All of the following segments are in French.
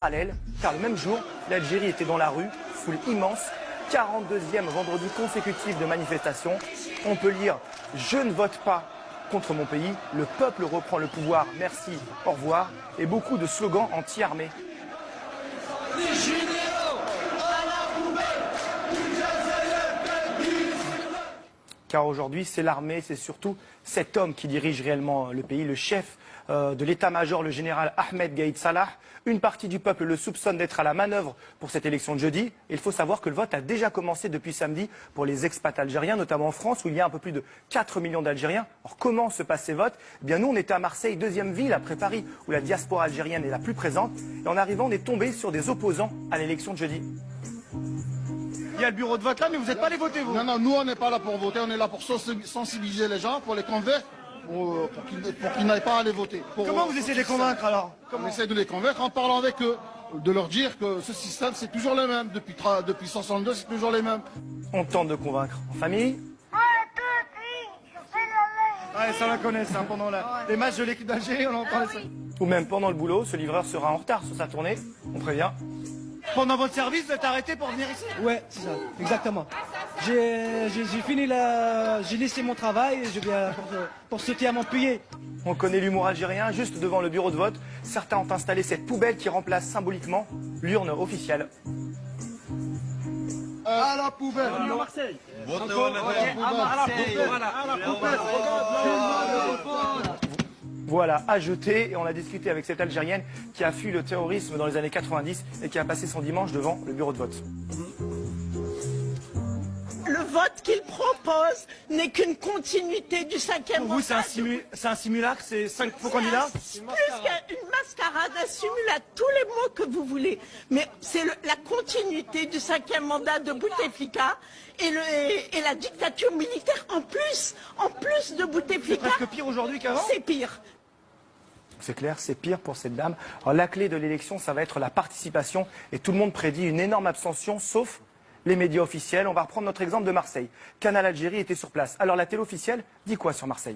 Parallèle, car le même jour, l'Algérie était dans la rue, foule immense, 42e vendredi consécutif de manifestation. On peut lire « Je ne vote pas contre mon pays, le peuple reprend le pouvoir, merci, au revoir » et beaucoup de slogans anti-armée. Car aujourd'hui, c'est l'armée, c'est surtout cet homme qui dirige réellement le pays, le chef de l'état-major, le général Ahmed Gaïd Salah. Une partie du peuple le soupçonne d'être à la manœuvre pour cette élection de jeudi. Et il faut savoir que le vote a déjà commencé depuis samedi pour les expats algériens, notamment en France, où il y a un peu plus de 4 millions d'Algériens. Alors comment se passent ces votes? Eh bien nous, on était à Marseille, deuxième ville après Paris, où la diaspora algérienne est la plus présente. Et en arrivant, on est tombé sur des opposants à l'élection de jeudi. Il y a le bureau de vote là, mais vous n'êtes pas allé voter, vous? Non, nous on n'est pas là pour voter, on est là pour sensibiliser les gens, pour les convaincre, pour qu'ils n'aillent pas aller voter. Comment vous essayez de les convaincre alors? On essaie de les convaincre en parlant avec eux, de leur dire que ce système c'est toujours le même, depuis 62 c'est toujours les mêmes. On tente de convaincre en famille. Ouais, ça la connaît, ça, pendant les matchs de l'équipe d'Algérie, on entend ça. Ou même pendant le boulot, ce livreur sera en retard sur sa tournée, on prévient. Pendant votre service, vous êtes arrêté pour venir ici? Ouais, c'est ça, exactement. J'ai fini j'ai laissé mon travail et je viens pour soutenir mon pays. On connaît l'humour algérien, juste devant le bureau de vote, certains ont installé cette poubelle qui remplace symboliquement l'urne officielle. À la poubelle. À Marseille. Voilà, à jeter, et on a discuté avec cette Algérienne qui a fui le terrorisme dans les années 90 et qui a passé son dimanche devant le bureau de vote. Le vote qu'il propose n'est qu'une continuité du cinquième mandat. Vous, c'est un simulacre, c'est 5 faux candidats? Plus qu'une mascarade, un simulacre, tous les mots que vous voulez. Mais c'est la continuité du cinquième mandat de Bouteflika et la dictature militaire en plus de Bouteflika. C'est presque pire aujourd'hui qu'avant? C'est pire. C'est clair, c'est pire pour cette dame. Alors, la clé de l'élection, ça va être la participation. Et tout le monde prédit une énorme abstention, sauf les médias officiels. On va reprendre notre exemple de Marseille. Canal Algérie était sur place. Alors la télé officielle dit quoi sur Marseille?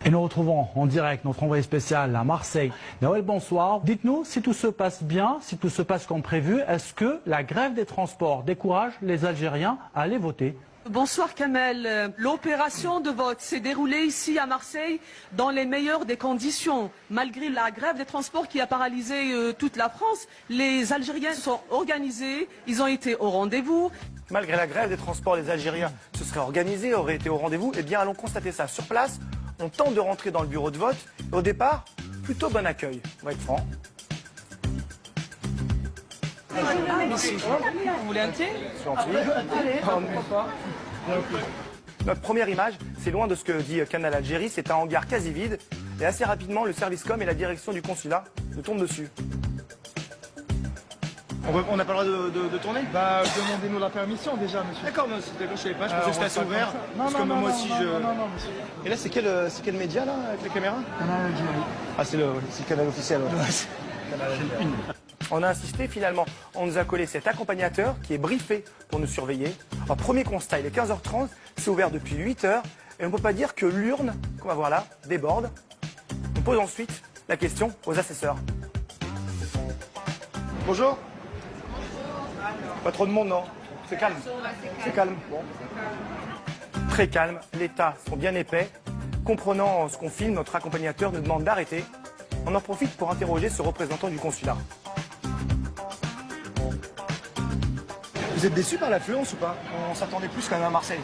Et nous retrouvons en direct notre envoyé spécial à Marseille. Noël, bonsoir. Dites-nous si tout se passe bien, si tout se passe comme prévu. Est-ce que la grève des transports décourage les Algériens à aller voter? Bonsoir Kamel. L'opération de vote s'est déroulée ici à Marseille dans les meilleures des conditions. Malgré la grève des transports qui a paralysé toute la France, les Algériens sont organisés, ils ont été au rendez-vous. Malgré la grève des transports, les Algériens se seraient organisés, auraient été au rendez-vous. Eh bien, allons constater ça sur place. On tente de rentrer dans le bureau de vote. Au départ, plutôt bon accueil. On va être franc. Vous voulez un thé? Notre première image, c'est loin de ce que dit Canal Algérie. C'est un hangar quasi vide. Et assez rapidement, le service com et la direction du consulat nous tombent dessus. On n'a pas le droit de tourner? Bah, demandez-nous la permission déjà, monsieur. D'accord, mais je savais pas, je pensais que c'était assez ouvert. Non, moi aussi je... Non, monsieur. Et là, c'est quel média, là, avec les caméras? Canal Algérie. Ah, c'est le canal officiel, ouais. On a insisté, finalement, on nous a collé cet accompagnateur qui est briefé pour nous surveiller. Alors, premier constat, il est 15h30, c'est ouvert depuis 8h, et on ne peut pas dire que l'urne, qu'on va voir là, déborde. On pose ensuite la question aux assesseurs. Bonjour. Pas trop de monde, non? C'est calme. C'est calme. Bon. Très calme, les tas sont bien épais. Comprenant ce qu'on filme, notre accompagnateur nous demande d'arrêter. On en profite pour interroger ce représentant du consulat. Vous êtes déçu par l'affluence ou pas? On s'attendait plus quand même à Marseille.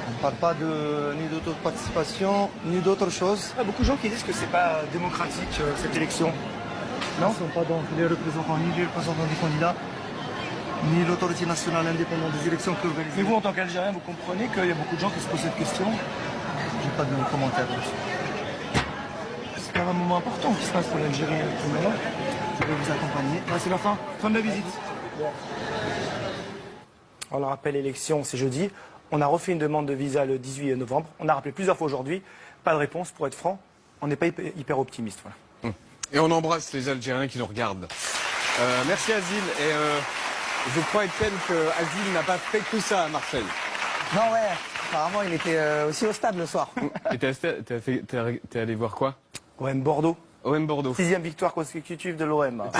On ne parle pas ni d'auto-participation, ni d'autre chose. Il y a beaucoup de gens qui disent que c'est pas démocratique cette élection. Non? Ils ne sont pas donc les représentants, ni les représentants des candidats, ni l'autorité nationale indépendante des élections qui organisent. Mais vous, en tant qu'Algérien, vous comprenez qu'il y a beaucoup de gens qui se posent cette question? J'ai pas de commentaire dessus. C'est pas un moment important qui se passe pour l'Algérie maintenant. Je vais vous accompagner. Ah, c'est la fin. Fin de la visite. On le rappelle, l'élection, c'est jeudi. On a refait une demande de visa le 18 novembre. On a rappelé plusieurs fois aujourd'hui. Pas de réponse, pour être franc. On n'est pas hyper optimiste. Voilà. Et on embrasse les Algériens qui nous regardent. Merci Azil. Et je crois, Etienne, que Azil n'a pas fait que ça à Marseille. Non, ouais. Apparemment, il était aussi au stade le soir. Et t'es allé voir quoi? OM Bordeaux. OM Bordeaux. 6e victoire consécutive de l'OM.